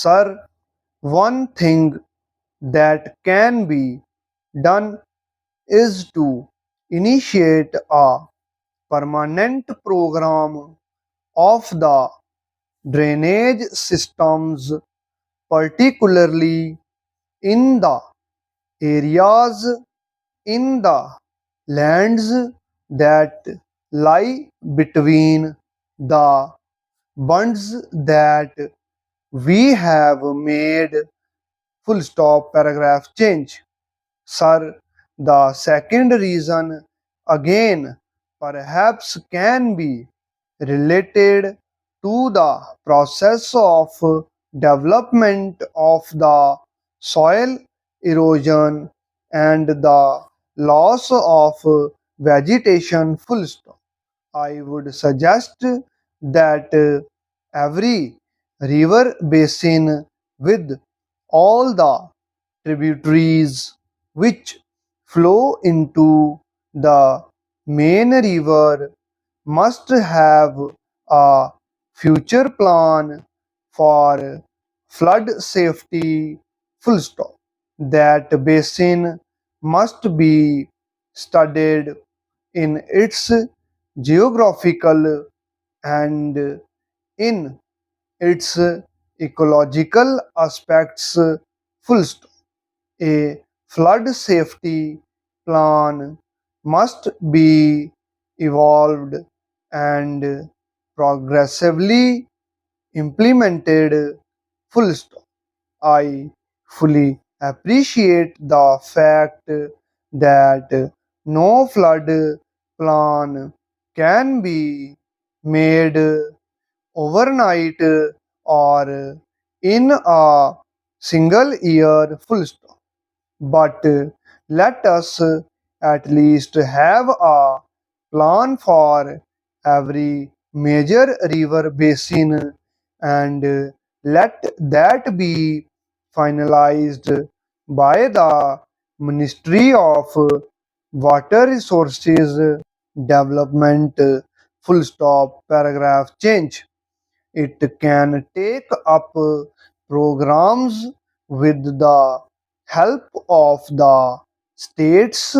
Sir, one thing that can be done is to initiate a permanent program of the drainage systems, particularly in the areas in the lands that lie between the bonds that we have made full stop paragraph change. Sir, the second reason again perhaps can be related to the process of development of the soil erosion and the loss of vegetation full stop. I would suggest that every river basin with all the tributaries which flow into the main river must have a future plan for flood safety full stop. That basin must be studied in its geographical and in its ecological aspects full stop. A flood safety plan must be evolved and progressively implemented full stop. I fully appreciate the fact that no flood plan can be made overnight or in a single year full stop. But let us at least have a plan for every major river basin and let that be finalized by the Ministry of Water Resources Development full stop paragraph change. It can take up programs with the help of the states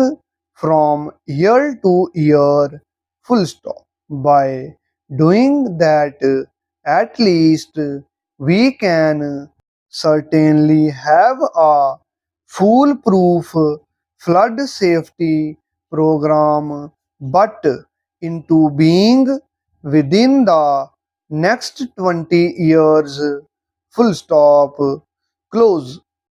from year to year full stop. By doing that, at least we can certainly have a foolproof flood safety program but into being within the next 20 years full stop close.